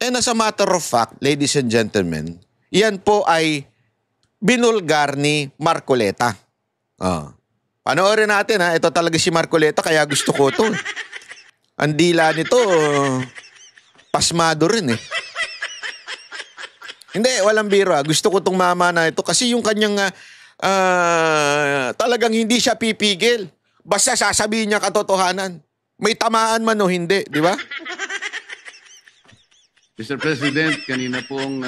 And as a matter of fact, ladies and gentlemen, yan po ay binulgar ni Marcoleta. Panoorin natin ha, ito talaga si Marcoleta kaya gusto ko to. Ang dila nito, pasmado rin eh. Hindi, walang biro. Gusto ko tong mama na ito kasi yung kanyang talagang hindi siya pipigil. Basta sasabihin niya katotohanan. May tamaan man o hindi, di ba? Mr. President, kanina pong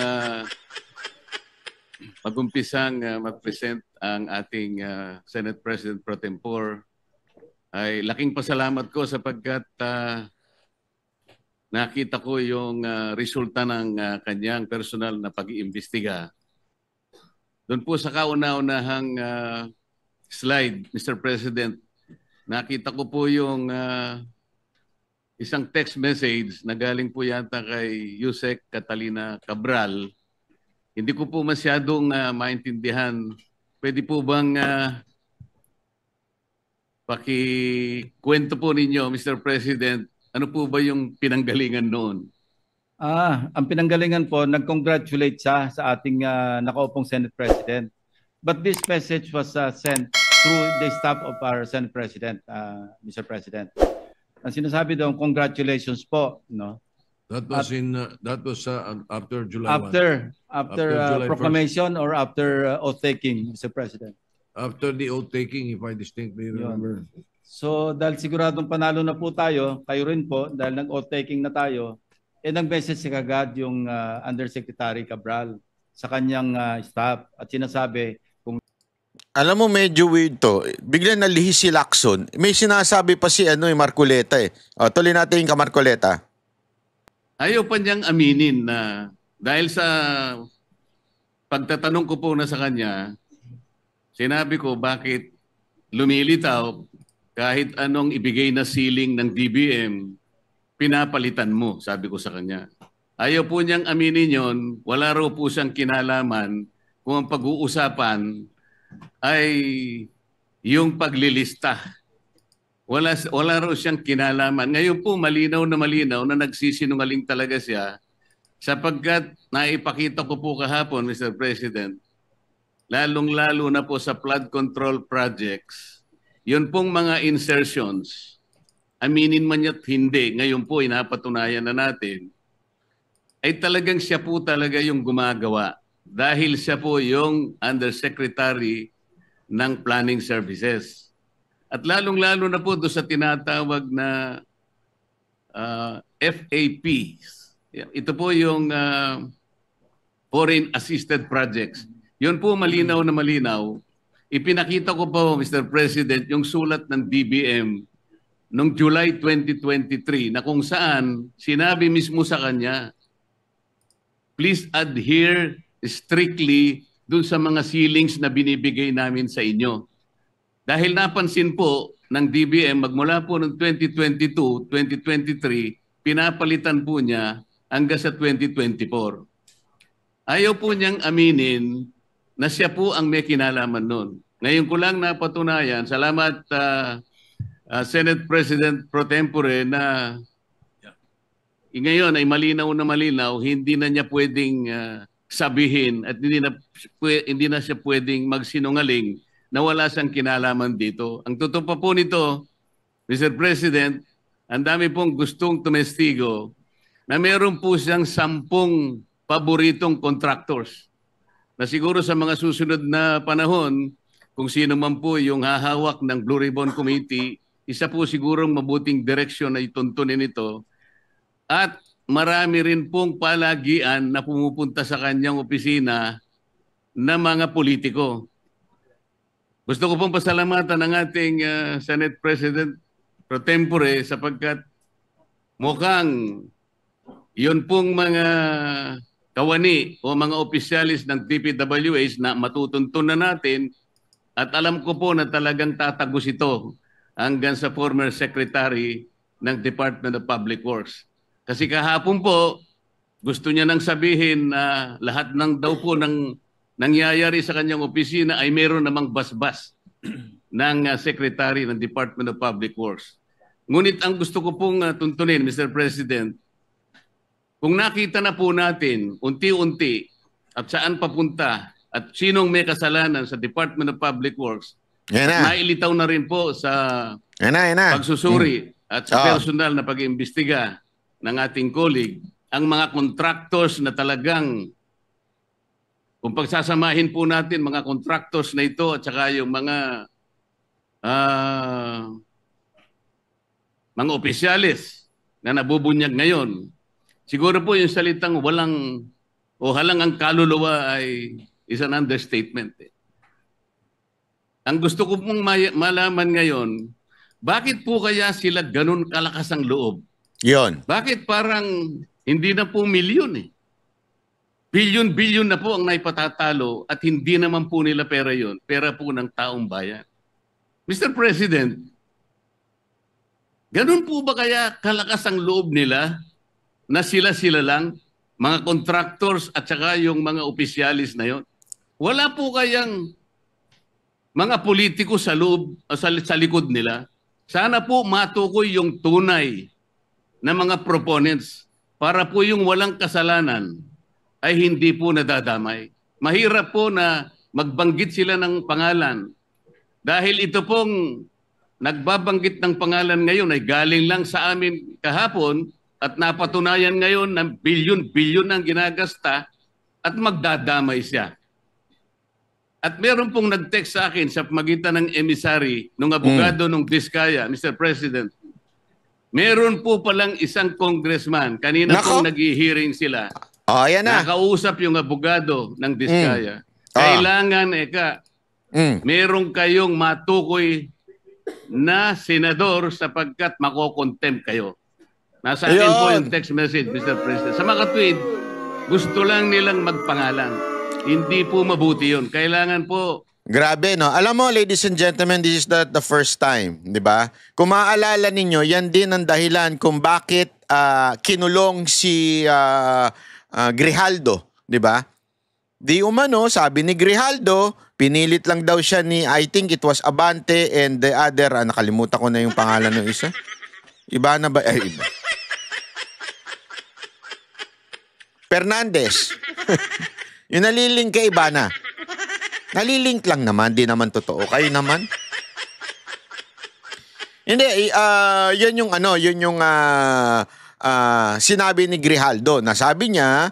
mag-umpisang mag-present ang ating Senate President Pro Tempore, ay laking pasalamat ko sapagkat nakita ko yung resulta ng kanyang personal na pag-iimbestiga. Doon po sa kauna-unahang slide, Mr. President, nakita ko po yung isang text message na galing po yata kay Yusek Catalina Cabral. Hindi ko po masyadong maintindihan. Pwede po bang pakikwento po ninyo, Mr. President, ano po ba yung pinanggalingan noon? Ang pinanggalingan po, nag-congratulate siya sa ating nakaupong Senate President. But this message was sent through the staff of our Senate President, Mr. President. Ang sinasabi doon, congratulations po, no? That was after July 1. After July proclamation 1st. Or after oath-taking, Mr. President? After the oath-taking, if I distinctly remember. So dahil siguradong panalo na po tayo, kayo rin po, dahil nag-oath-taking na tayo, nag-message si kagad yung Undersecretary Cabral sa kanyang staff at sinasabi kung... Alam mo, medyo weird to. Bigla nalihis si Lacson. May sinasabi pa si Marcoleta eh. Tuloy natin yung ka-Marcoleta. Ayaw pa niyang aminin na dahil sa pagtatanong ko po na sa kanya, sinabi ko bakit lumilitaw kahit anong ibigay na ceiling ng DBM, pinapalitan mo, sabi ko sa kanya. Ayaw po niyang aminin yon, wala raw po siyang kinalaman kung ang pag-uusapan ay yung paglilista. Wala raw siyang kinalaman. Ngayon po malinaw na nagsisinungaling talaga siya sapagkat naipakita ko po kahapon, Mr. President, lalong-lalo na po sa flood control projects, yun pong mga insertions, aminin man niya't hindi, ngayon po inapatunayan na natin, ay talagang siya po talaga yung gumagawa dahil siya po yung Undersecretary ng Planning Services. At lalong-lalo na po doon sa tinatawag na FAPs. Ito po yung Foreign Assisted Projects. Yun po malinaw na malinaw. Ipinakita ko po, Mr. President, yung sulat ng DBM noong July 2023 na kung saan sinabi mismo sa kanya, please adhere strictly dun sa mga ceilings na binibigay namin sa inyo. Dahil napansin po ng DBM magmula po noong 2022, 2023, pinapalitan po niya hanggang sa 2024. Ayaw po niyang aminin na siya po ang may kinalaman noon. Ngayon ko lang napatunayan, salamat Senate President Pro Tempore na ngayon ay malinaw na malinaw, hindi na niya pwedeng sabihin at hindi na siya pwedeng magsinungaling na wala siyang kinalaman dito. Ang totoo pa po nito, Mr. President, ang dami pong gustong tumestigo na meron po siyang 10 paboritong contractors na siguro sa mga susunod na panahon, kung sino man po yung hahawak ng Blue Ribbon Committee, isa po sigurong mabuting direksyon na ituntunin ito. At marami rin pong palagian na pumupunta sa kanyang opisina na mga politiko. Gusto ko pong pasalamatan ang ating Senate President Pro Tempore sapagkat mukhang yun pong mga kawani o mga opisyalis ng DPWH na matutuntun na natin at alam ko po na talagang tatagos ito hanggang sa former Secretary ng Department of Public Works. Kasi kahapon po, gusto niya nang sabihin na lahat ng daw po ng nangyayari sa kanyang opisina ay meron namang basbas ng Secretary ng Department of Public Works. Ngunit ang gusto ko pong tuntunin, Mr. President, kung nakita na po natin unti-unti at saan papunta at sinong may kasalanan sa Department of Public Works, Yan na. nailitaw na rin po sa Yan na. pagsusuri at sa Ah. personal na pag-imbestiga ng ating colleague, ang mga contractors na talagang, kung pagsasamahin po natin mga contractors na ito at saka yung mga opisyalis na nabubunyag ngayon, siguro po yung salitang walang o halang ang kaluluwa ay is an understatement. Ang gusto ko pong malaman ngayon, bakit po kaya sila ganun kalakas ang loob? Yon. Bakit parang hindi na po milyon eh? Bilyon-bilyon na po ang naipatatalo at hindi naman po nila pera yon. Pera po ng taong bayan. Mr. President, ganun po ba kaya kalakas ang loob nila na sila-sila lang, mga contractors at saka yung mga opisyalis na yon? Wala po kayang mga politiko sa loob, sa likod nila? Sana po matukoy yung tunay na mga proponents para po yung walang kasalanan ay hindi po nadadamay. Mahirap po na magbanggit sila ng pangalan dahil ito pong nagbabanggit ng pangalan ngayon ay galing lang sa amin kahapon at napatunayan ngayon na bilyon-bilyon ang ginagasta at magdadamay siya. At meron pong nag-text sa akin sa pamagitan ng emissary ng abogado ng Diskaya, Mr. President. Meron po palang isang congressman, kanina Nako. pong nag-hearing sila. Oh, yan na. Nakausap yung abogado ng Diskaya. Kailangan, meron kayong matukoy na senador sapagkat makokontempt kayo. Nasa akin po yung text message, Mr. President. Sa mga tweet, gusto lang nilang magpangalan. Hindi po mabuti yun. Kailangan po. Grabe, no? Alam mo, ladies and gentlemen, this is not the first time, di ba? Kung maaalala ninyo, yan din ang dahilan kung bakit kinulong si Grijaldo, di ba? Di umano, sabi ni Grijaldo, pinilit lang daw siya ni, I think it was Abante and the other, nakalimutan ko na yung pangalan ng isa. Iba na ba? Iba. Fernandez. Yung nalilink kay Ibana. Nalilink lang naman, di naman totoo. Kayo naman. Hindi, yun yung sinabi ni Grijaldo. Nasabi niya,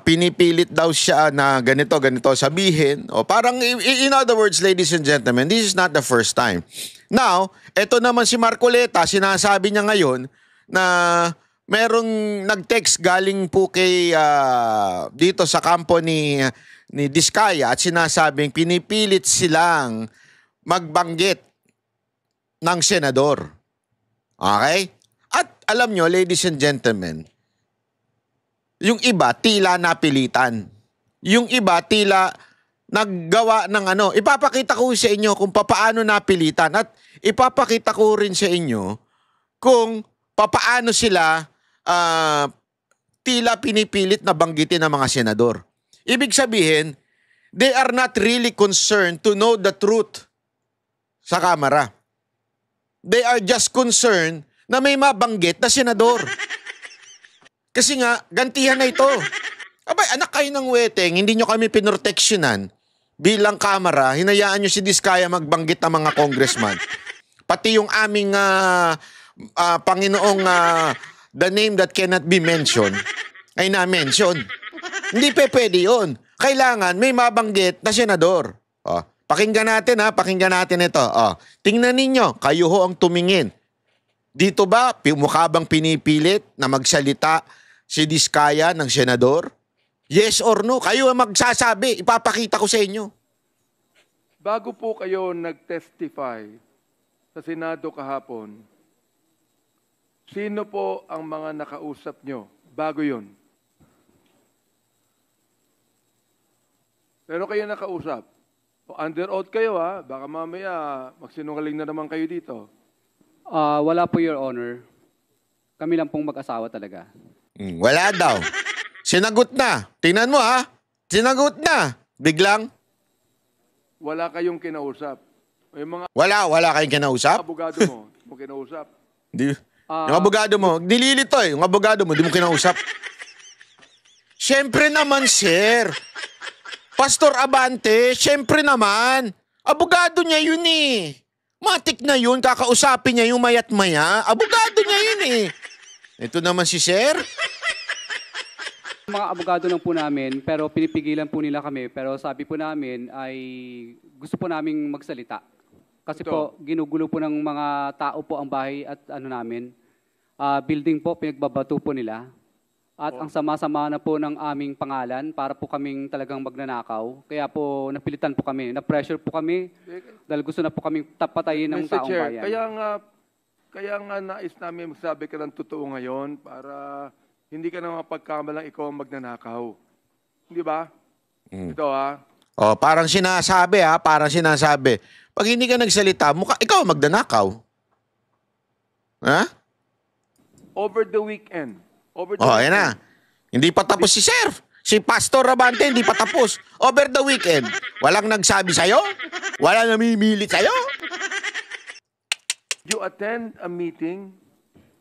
pinipilit daw siya na ganito sabihin. O parang, in other words, ladies and gentlemen, this is not the first time. Now, eto naman si Marcoleta, sinasabi niya ngayon na merong nag-text galing po kay dito sa kampo ni Diskaya at sinasabing pinipilit silang magbanggit ng senador. Okay? At alam nyo, ladies and gentlemen, yung iba tila napilitan. Yung iba tila naggawa ng ipapakita ko sa inyo kung papaano napilitan at ipapakita ko rin sa inyo kung papaano sila tila pinipilit na banggitin ng mga senador. Ibig sabihin, they are not really concerned to know the truth sa Kamara. They are just concerned na may mabanggit na senador. Kasi nga, gantihan na ito. Abay, anak kayo ng weteng, hindi nyo kami pinroteksyonan bilang Kamara, hinayaan nyo si Diskaya magbanggit ng mga congressman. Pati yung aming Panginoong the name that cannot be mentioned ay na-mention. Hindi pwede yun. Kailangan may mabanggit na senador. Pakinggan natin ito. Tingnan ninyo, kayo ho ang tumingin. Dito ba, mukha bang pinipilit na magsalita si Diskaya ng senador? Yes or no? Kayo ang magsasabi. Ipapakita ko sa inyo. Bago po kayo nag-testify sa Senado kahapon, sino po ang mga nakausap nyo bago yun? Pero kayo nakausap. Under oath kayo baka mamaya magsinungaling na naman kayo dito. Wala po, Your Honor. Kami lang pong mag-asawa talaga. Wala daw. Sinagot na. Tingnan mo Sinagot na. Biglang. Wala kayong kinausap. Yung mga Wala kayong kinausap? abogado mo kinausap. Yung abogado mo, nililito eh. Yung abogado mo, di mo kinausap. Siyempre naman, sir. Pastor Abante, siyempre naman. Abogado niya yun eh. Matik na yun, kakausapin niya yung mayat-maya. Abogado niya yun eh. Ito naman si sir. Mga abogado lang po namin, pero pinipigilan po nila kami. Pero sabi po namin ay gusto po naming magsalita. Kasi po, ginugulo po ng mga tao po ang bahay at ano namin. Building po, pinagbabato po nila. At ang sama-sama na po ng aming pangalan para po kaming talagang magnanakaw. Kaya po napilitan po kami, na-pressure po kami dahil gusto na po kaming tapatayin ng Mr. taong Chair, bayan. kaya nga nais namin magsabi ka ng totoo ngayon para hindi ka na mapagkamalang ikaw ang magnanakaw. Hindi ba? Ito Oh, parang sinasabi parang sinasabi. Pag hindi ka nagsalita, ikaw ang magnanakaw. Ha? Over the weekend. Ayan na. Hindi pa tapos si Sir. Si Pastor Abante, hindi pa tapos. Over the weekend. Walang nagsabi sa'yo? Walang namimilit sa'yo? You attend a meeting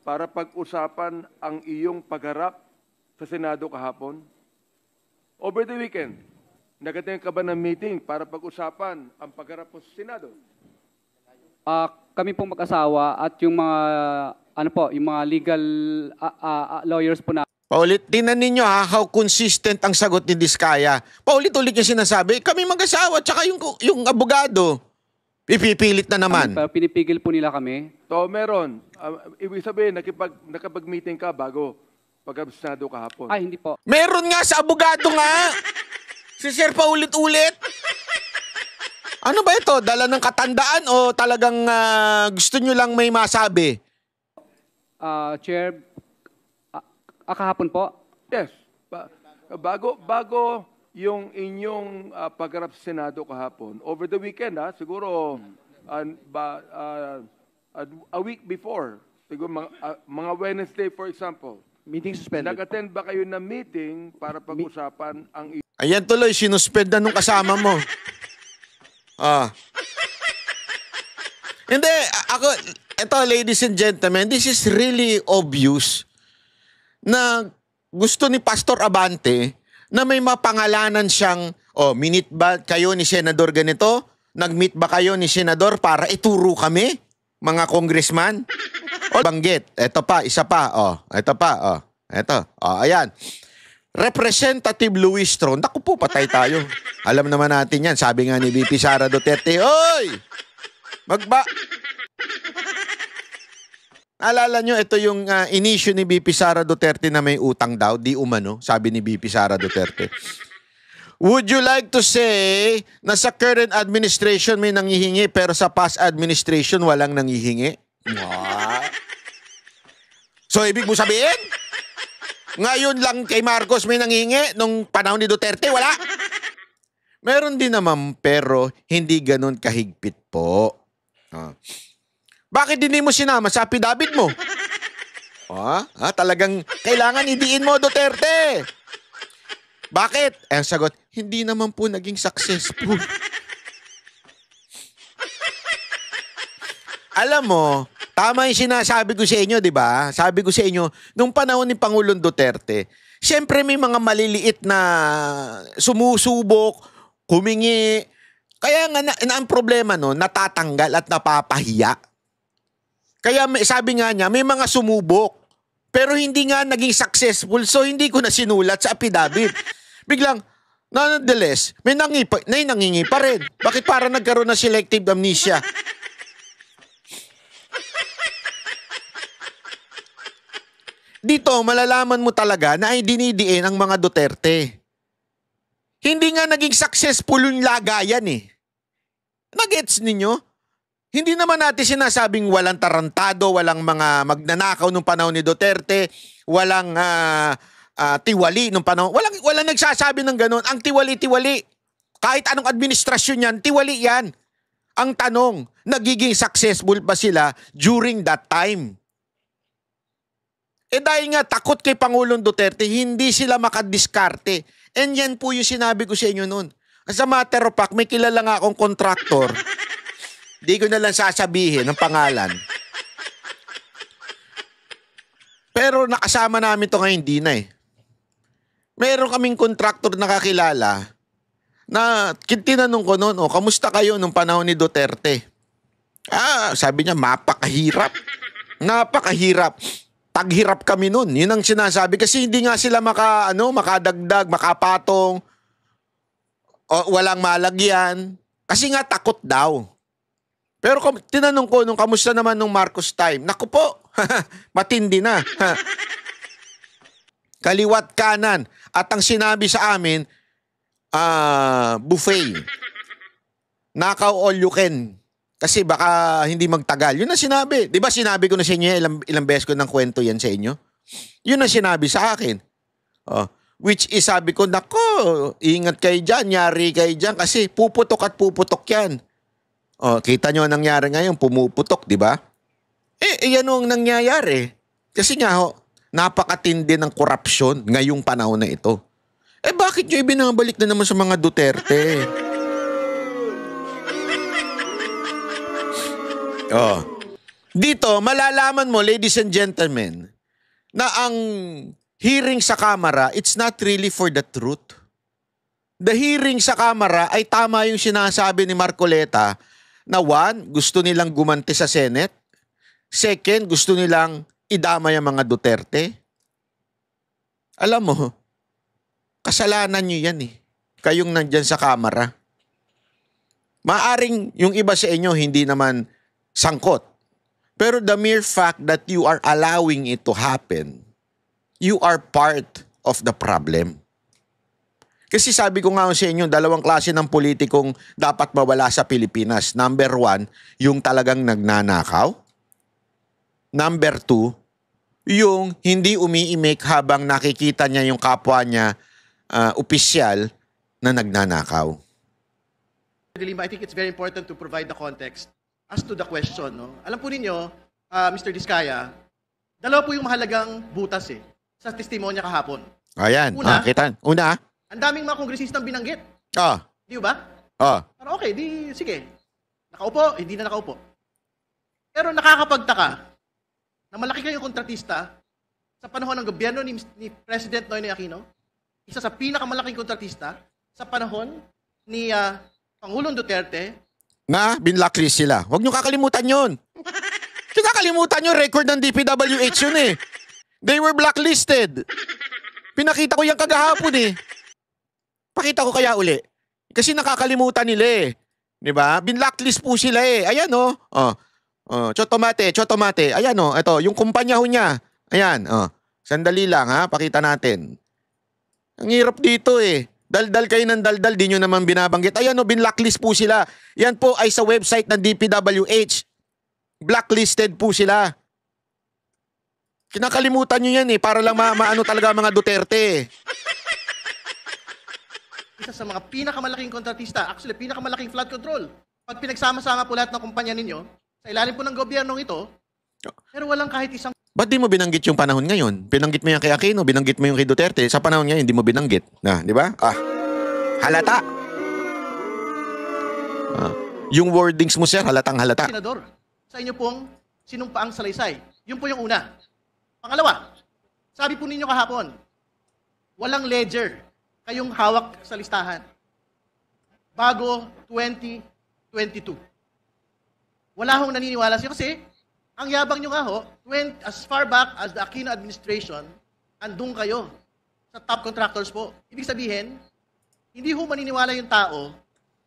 para pag-usapan ang iyong pagharap sa Senado kahapon? Over the weekend, nag-attend ka ba ng meeting para pag-usapan ang pagharap mo sa Senado? Kami pong mag-asawa at yung mga yung mga legal lawyers po na. Paulit, tingnan ninyo how consistent ang sagot ni Diskaya. Paulit-ulit niya sinasabi, kami mag-asawa, tsaka yung abogado. Ipipilit na naman. Pero pinipigil po nila kami. So, meron. Ibig sabihin, nakapag-meeting ka bago pag-Senado kahapon. Ay, hindi po. Meron nga sa abogado nga. Si Sir paulit-ulit. Ano ba ito? Dala ng katandaan o talagang gusto nyo lang may masabi? Chair, kahapon po. Yes. Bago yung inyong pagharap sa Senado kahapon, over the weekend, siguro a week before, siguro mga Wednesday, for example, meeting suspended. nag-attend ba kayo ng meeting para pag-usapan ang Ayan tuloy, sinuspend na nung kasama mo. Hindi, ito ladies and gentlemen, this is really obvious na gusto ni Pastor Abante na may mapangalanan siyang, minute ba kayo ni Senador ganito? Nag-meet ba kayo ni Senador para ituro kami, mga congressman? O banggit, ito pa, isa pa, ito pa, ayan. Representative Luis Tron, naku po, patay tayo. Alam naman natin yan, sabi nga ni VP Sara Duterte, oy! Alala nyo, ito yung inisyu ni VP Sara Duterte na may utang daw, di umano, sabi ni VP Sara Duterte. Would you like to say na sa current administration may nangihingi pero sa past administration walang nangihingi? So, ibig mo sabihin? Ngayon lang kay Marcos may nangihingi, nung panahon ni Duterte, wala. Meron din naman pero hindi ganun kahigpit po. Bakit hindi mo sinama sa affidavit mo? Talagang kailangan idiin mo, Duterte. Bakit? Ang sagot, hindi naman po naging successful. Alam mo, tama yung sinasabi ko sa inyo, di ba? Sabi ko sa inyo, nung panahon ni Pangulong Duterte, siyempre may mga maliliit na sumusubok, humingi. Kaya nga, ang problema no, natatanggal at napapahiya. Kaya sabi nga niya, may mga sumubok. Pero hindi nga naging successful, so hindi ko na sinulat sa affidavit. Biglang, nonetheless, may nangingi pa rin. Bakit para nagkaroon ng selective amnesia? Dito, malalaman mo talaga na ay dinidiin ang mga Duterte. Hindi nga naging successful yung lagayan eh. Nagets ninyo? Hindi naman natin sinasabing walang tarantado, walang mga magnanakaw nung panahon ni Duterte, walang tiwali nung panahon. Walang nagsasabi ng ganun. Ang tiwali-tiwali. Kahit anong administrasyon yan, tiwali yan. Ang tanong, nagiging successful ba sila during that time? Dahil nga takot kay Pangulong Duterte, hindi sila makadiskarte. And yan po yung sinabi ko sa inyo noon. As a matter of fact, may kilala nga akong kontraktor. Di ko na lang sasabihin ang pangalan. Pero nakasama namin to ngayon, hindi na eh. Meron kaming kontraktor na kakilala na tinanong ko noon, kamusta kayo nung panahon ni Duterte? Sabi niya, mapakahirap. Napakahirap. Taghirap kami noon. Yun ang sinasabi. Kasi hindi nga sila makadagdag, makapatong, o walang malagyan. Kasi nga takot daw. Pero tinanong ko nung kamusta naman nung Marcos time, naku po, matindi na. Kaliwat kanan. At ang sinabi sa amin, buffet. Nakaw all you can. Kasi baka hindi magtagal. Yun ang sinabi. Di ba sinabi ko na sa inyo, ilang beses ko ng kwento yan sa inyo? Yun ang sinabi sa akin. Which is sabi ko, nako, ingat kayo dyan, nyari kayo dyan kasi puputok at puputok yan. Kita nyo ang nangyari ngayon, pumuputok, di ba? Yan ang nangyayari. Kasi nga, napakatindi ng korupsyon ngayong panahon na ito. Bakit nyo ibinabalik na naman sa mga Duterte? Dito, malalaman mo, ladies and gentlemen, na ang hearing sa Kamara, it's not really for the truth. The hearing sa Kamara ay tama yung sinasabi ni Marcoleta na one, gusto nilang gumanti sa Senate. Second, gusto nilang idamay ang mga Duterte. Alam mo, kasalanan nyo yan eh. Kayong nandyan sa Kamara. Maaring yung iba sa inyo hindi naman sangkot. Pero the mere fact that you are allowing it to happen, you are part of the problem. Kasi sabi ko nga sa inyo, dalawang klase ng politikong dapat mawala sa Pilipinas. Number one, yung talagang nagnanakaw. Number two, yung hindi umiimik habang nakikita niya yung kapwa niya opisyal na nagnanakaw. I think it's very important to provide the context as to the question. No? Alam po ninyo, Mr. Diskaya, dalawa po yung mahalagang butas sa testimonya kahapon. Ayan, kita. Una, ang daming mga kongresistang binanggit. Di ba? Pero okay, sige. Nakaupo, hindi na nakaupo. Pero nakakapagtaka na malaki kayong kontratista sa panahon ng gobyerno ni President Noynoy Aquino, isa sa pinakamalaking kontratista sa panahon ni Pangulong Duterte. Na binlacklist sila. Huwag niyo kakalimutan yun. Kinakalimutan nyo, record ng DPWH yun eh. They were blacklisted. Pinakita ko yan kagahapon eh. Pakita ko kaya uli. Kasi nakakalimutan nila eh. Diba? Binlacklist po sila eh. Ayan oh. Chotomate. Ayan oh. Ito, yung kumpanya ho niya. Ayan Sandali lang ha. Pakita natin. Ang hirap dito eh. Daldal kayo ng daldal. Di nyo naman binabanggit. Ayan oh. Binlacklist po sila. Yan po ay sa website ng DPWH. Blacklisted po sila. Kinakalimutan nyo yan eh. Para lang maano talaga mga Duterte. Isa sa mga pinakamalaking kontratista, actually pinakamalaking flood control. Pag pinagsama-sama po lahat ng kumpanya ninyo, sa ilalim po ng gobyernong ito, pero walang kahit isang... Ba't di mo binanggit yung panahon ngayon? Binanggit mo yung kay Aquino, binanggit mo yung kay Duterte. Sa panahon ngayon, hindi mo binanggit. Di ba? Halata. Yung wordings mo, sir, halatang halata. Senador, sa inyo pong sinumpaang salaysay. Yun po yung una. Pangalawa, sabi po ninyo kahapon, walang ledger kayong hawak sa listahan bago 2022. Wala hong naniniwala siya kasi ang yabang nyo nga ho, as far back as the Aquino administration, andun kayo sa top contractors po. Ibig sabihin, hindi ho maniniwala yung tao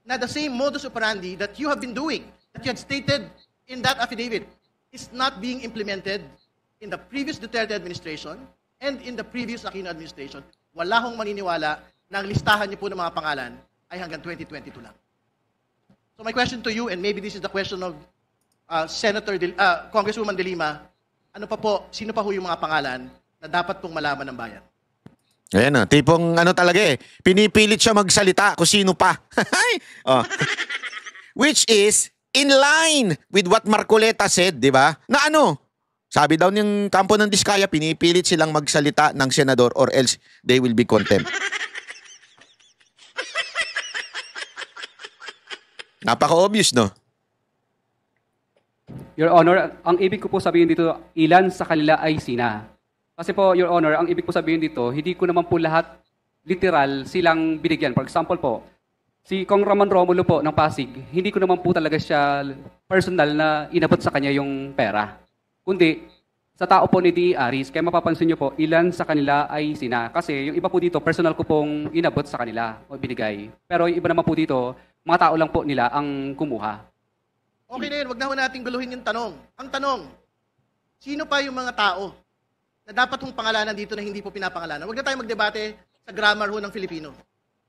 na the same modus operandi that you have been doing, that you had stated in that affidavit, is not being implemented in the previous Duterte administration and in the previous Aquino administration. Wala hong maniniwala na ang listahan niyo po ng mga pangalan ay hanggang 2022 lang. So my question to you, and maybe this is the question of Congresswoman De Lima, sino pa ho yung mga pangalan na dapat pong malaman ng bayan? Ayan tipong talaga eh. Pinipilit siya magsalita kung sino pa. Which is in line with what Marcoleta said, di ba? Na sabi daw ng kampo ng Diskaya, pinipilit silang magsalita ng senador or else they will be contempt. Napaka-obvious, no? Your Honor, ang ibig ko po sabihin dito, ilan sa kanila ay sina. Kasi po, Your Honor, ang ibig po sabihin dito, hindi ko naman po lahat literal silang binigyan. For example po, si Kong Ramon Romulo po ng Pasig, hindi ko naman po talaga siya personal na inabot sa kanya yung pera. Kundi, sa tao po ni D. Aris, kaya mapapansin nyo po, ilan sa kanila ay sina. Kasi yung iba po dito, personal ko pong inabot sa kanila o binigay. Pero yung iba naman po dito, mga tao lang po nila ang kumuha. Okay na yun, wag na ho nating guluhin yung tanong. Ang tanong, sino pa yung mga tao na dapat hong pangalanan dito na hindi po pinapangalanan? Wag na tayo magdebate sa grammar ho ng Filipino.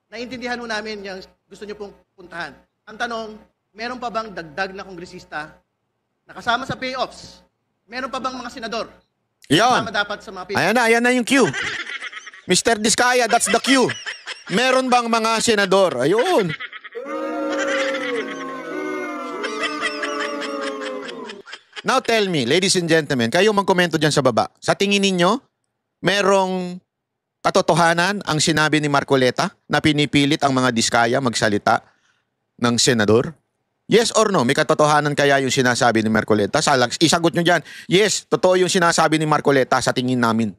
Naintindihan ho namin yung gusto nyo pong puntahan. Ang tanong, meron pa bang dagdag na kongresista na kasama sa payoffs? Meron pa bang mga senador? Yon. Kasama dapat sa mga payoffs? Ayan na yung queue. Mr. Diskaya, that's the queue. Meron bang mga senador? Ayun. Now tell me, ladies and gentlemen, kayo magkomento dyan sa baba. Sa tingin ninyo, merong katotohanan ang sinabi ni Marcoleta na pinipilit ang mga Diskaya magsalita ng senador? Yes or no? May katotohanan kaya yung sinasabi ni Marcoleta? Isagot nyo dyan. Yes, totoo yung sinasabi ni Marcoleta sa tingin namin.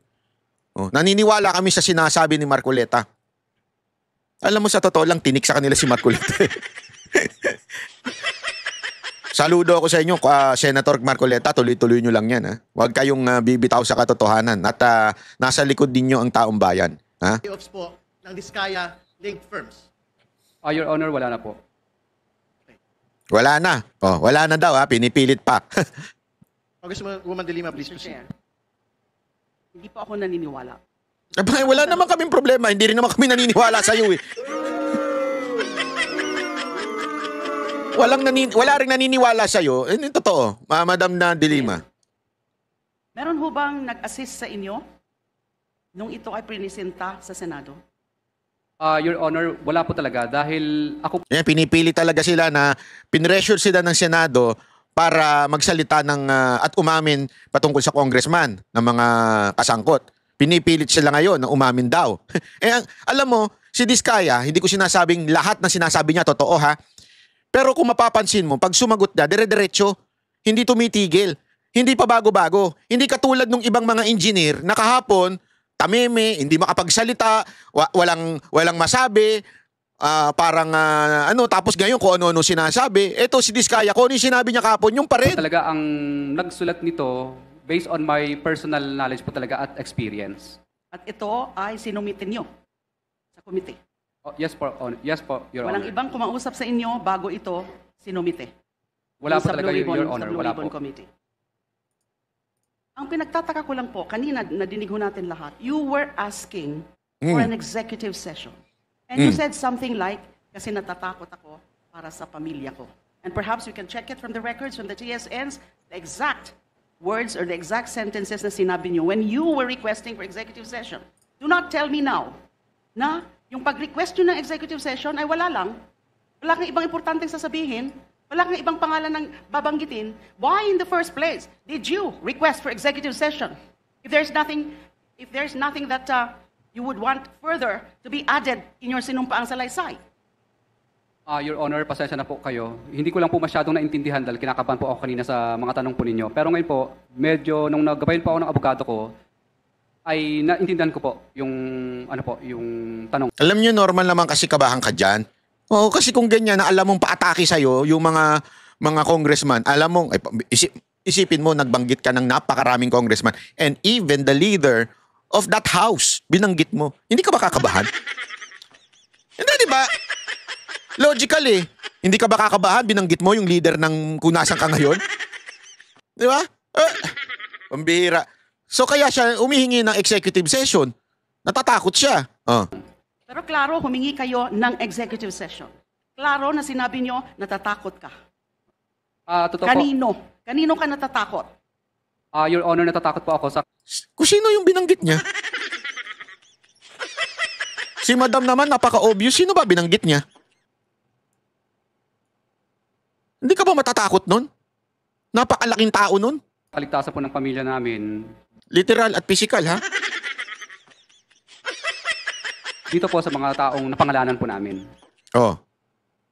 Oh, naniniwala kami sa sinasabi ni Marcoleta. Alam mo, sa totoo lang, tinik sa kanila si Marcoleta. Saludo ako sa inyo, Senator Marcoleta, tuloy-tuloy nyo lang yan. Ha? Huwag kayong bibitaw sa katotohanan at nasa likod ninyo ang taong bayan. Ha? Payoffs po ng Diskaya linked firms. Your Honor, wala na po. Wala na. Oh, wala na daw, ha? Pinipilit pa. Congresswoman De Lima, please Mr. proceed. Chair, hindi po ako naniniwala. Abay, wala naman kaming problema. Hindi rin naman kami naniniwala sa iyo eh. Wala ring naniniwala sa iyo. Hindi totoo, Madam na De Lima. Meron ho bang nag-assist sa inyo nung ito ay prinisenta sa Senado? Your Honor, wala po talaga dahil ako Yan, pinipili talaga sila na pinressure sila ng Senado para magsalita at umamin patungkol sa congressman ng mga kasangkot. Pinipilit sila ngayon na umamin daw. Alam mo, si Diskaya, hindi ko sinasabing lahat ng sinasabi niya totoo ha. Pero kung mapapansin mo, pag sumagot niya, dire-diretso, hindi tumitigil. Hindi pa bago-bago. Hindi katulad ng ibang mga engineer na kahapon, tameme, hindi makapagsalita, walang masabi, tapos ngayon kung ano-ano sinasabi. Eto si Diskaya, kung ano yung sinabi niya kahapon, yung pa rin. talaga ang nagsulat nito based on my personal knowledge po talaga at experience. At ito ay sinumitin nyo sa komite. Yes po, Your Walang Honor. ibang kumausap sa inyo bago ito sinumite. Wala po Sa talaga, Blue Ribbon- Your sa Honor. Blue Wala Ribbon po. Committee. Ang pinagtataka ko lang po, kanina nadinig ho natin lahat, you were asking for an executive session. And you said something like, kasi natatakot ako para sa pamilya ko. And perhaps we can check it from the records, from the TSNs, the exact words or the exact sentences na sinabi nyo when you were requesting for executive session. Do not tell me now na yung pag-request nyo ng executive session ay wala lang. Wala kang ibang importanteng sasabihin. Wala kang ibang pangalan ng babanggitin. Why in the first place did you request for executive session? If there's nothing that you would want further to be added in your sinumpaang salaysay. Your Honor, pasensya na po kayo. Hindi ko lang po masyadong naintindihan dahil kinakabahan po ako kanina sa mga tanong po ninyo. Pero ngayon po, medyo nung naggabayan po ako ng abogado ko, ay naintindihan ko po yung yung tanong. Alam niyo, normal naman kasi kabahan ka dyan. Oo, kasi kung ganyan na alam mong paatake sa'yo, yung mga congressman, alam mong, isipin mo, nagbanggit ka ng napakaraming congressman, and even the leader of that house, binanggit mo, hindi ka ba kakabahan? Hindi, di ba? Logical eh. Hindi ka ba kakabahan, binanggit mo yung leader ng kung nasan ka ngayon? Di ba? Pambihira. So kaya siya umihingi ng executive session. Natatakot siya. Pero klaro, humingi kayo ng executive session. Klaro na sinabi nyo, natatakot ka. Totoo po. Kanino? Kanino ka natatakot? Your Honor, natatakot po ako sa Kung sino yung binanggit niya? Si Madam naman, napaka-obvious. Sino ba binanggit niya? Hindi ka ba matatakot nun? Napakalaking tao nun? kaligtasan po ng pamilya namin. Literal at physical, ha? Dito po sa mga taong napangalanan po namin. Oh.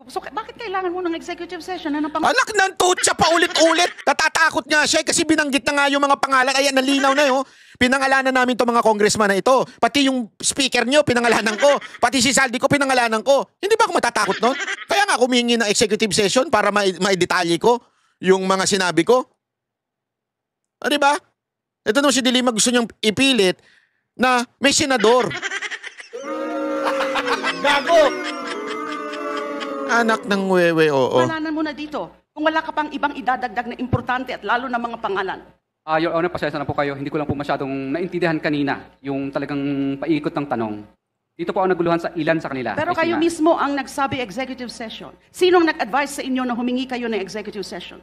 So, bakit kailangan mo ng executive session? Ano pang... Anak ng tutsa pa ulit-ulit. Natatakot nga siya kasi binanggit na nga yung mga pangalan. Ayan, nalinaw na yun. Pinangalanan namin itong mga congressman na ito. Pati yung speaker nyo, pinangalanan ko. Pati si Saldi ko, pinangalanan ko. Hindi ba ako matatakot nun? Kaya nga kumingi ng executive session para maidetalye ko yung mga sinabi ko. O, diba? Ito naman si Dilima gusto niyang ipilit na may senador. Gago! Anak ng wewe, oo. Pangalanan mo na dito. Kung wala ka pang ibang idadagdag na importante at lalo na mga pangalan. Your Honor, pasensya na po kayo. Hindi ko lang po masyadong naintindihan kanina yung talagang paikot ng tanong. Dito po ako naguluhan sa ilan sa kanila. Pero kayo mismo ang nagsabi executive session. Sinong nag-advise sa inyo na humingi kayo ng executive session?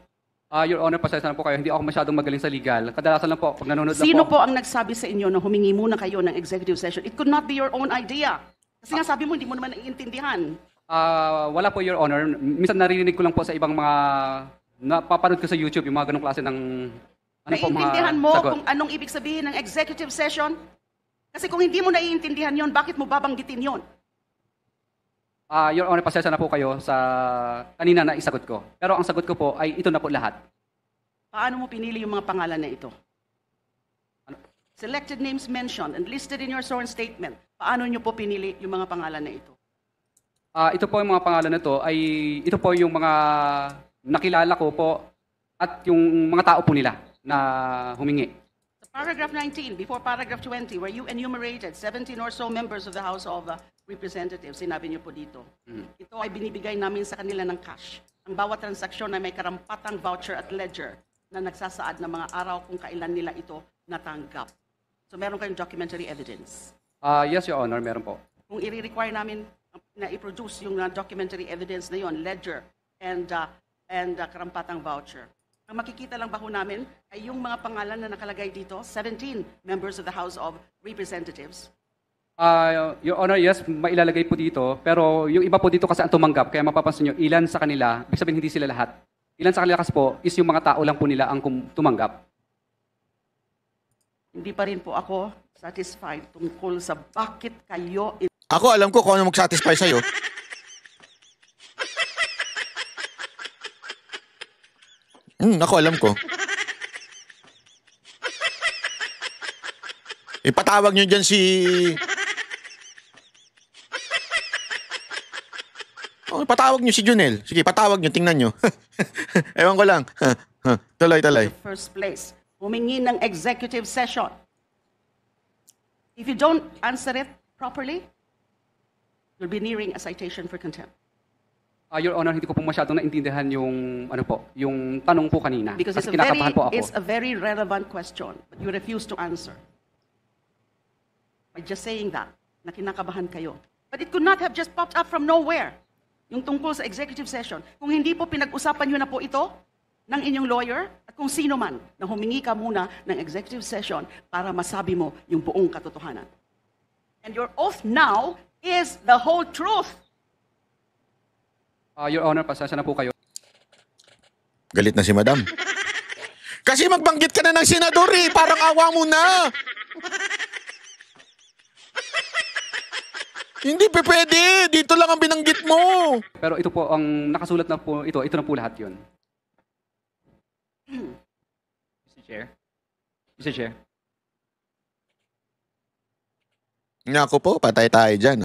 Your Honor, pasensya na po kayo. Hindi ako masyadong magaling sa legal. Kadalasan lang po, pag nanonood lang Sino po. po ang nagsabi sa inyo na humingi muna kayo ng executive session? It could not be your own idea. Kasi nga sabi mo, hindi mo naman naiintindihan. Wala po, Your Honor. Minsan naririnig ko lang po sa ibang mga napapanood ko sa YouTube, yung mga ganong klase ng Naiintindihan mo sagot. kung anong ibig sabihin ng executive session? Kasi kung hindi mo naiintindihan yon, bakit mo babanggitin yon? Your Honor, pasensya na po kayo sa kanina na isagot ko. Pero ang sagot ko po ay ito na po lahat. Paano mo pinili yung mga pangalan na ito? Selected names mentioned and listed in your sworn statement. Paano nyo po pinili yung mga pangalan na ito? Ito po yung mga pangalan na to ay ito po yung mga nakilala ko po at yung mga tao po nila na humingi. Sa paragraph 19, before paragraph 20, where you enumerated 17 or so members of the House of Representatives, sinabi niyo po dito, ito ay binibigay namin sa kanila ng cash. Ang bawat transaksyon ay may karampatang voucher at ledger na nagsasaad ng mga araw kung kailan nila ito natanggap. So meron kayong documentary evidence. Yes, Your Honor, meron po. Kung i-require namin na i-produce yung documentary evidence na yon, ledger and karampatang voucher. Ang makikita lang ba ho namin ay yung mga pangalan na nakalagay dito, 17 members of the House of Representatives. Your Honor, yes, mailalagay po dito. Pero yung iba po dito kasi ang tumanggap, kaya mapapansin nyo, ilan sa kanila, ibig sabihin hindi sila lahat. Ilan sa kanila kasi po is yung mga tao lang po nila ang tumanggap. Hindi pa rin po ako satisfied tungkol sa bakit kayo... Ako alam ko kung ano mag-satisfy sa'yo. Ako alam ko. Ipatawag nyo dyan si... Patawag nyo si Junel. Sige, patawag nyo, tingnan nyo. Ewan ko lang. Tuloy. In the first place, humingi ng executive session. If you don't answer it properly, you'll be nearing a citation for contempt. Your Honor, hindi ko po masyadong naintindihan yung yung tanong po kanina. Because kasi kinakabahan po ako. it's a very relevant question, but you refuse to answer. By just saying that, na kinakabahan kayo. But it could not have just popped up from nowhere. Yung tungkol sa executive session. Kung hindi po pinag-usapan nyo na po ito ng inyong lawyer at kung sino man na humingi ka muna ng executive session para masabi mo yung buong katotohanan. And your oath now is the whole truth. Your Honor, pasensya na po kayo. Galit na si Madam. Kasi magbanggit ka na ng senador eh. Parang awa mo na. Hindi pa pwede. Dito lang ang binanggit mo. Pero ito po, ang nakasulat na po ito na po lahat yun. Mr. Chair? Mr. Chair? Nga ako po, patay tayo dyan.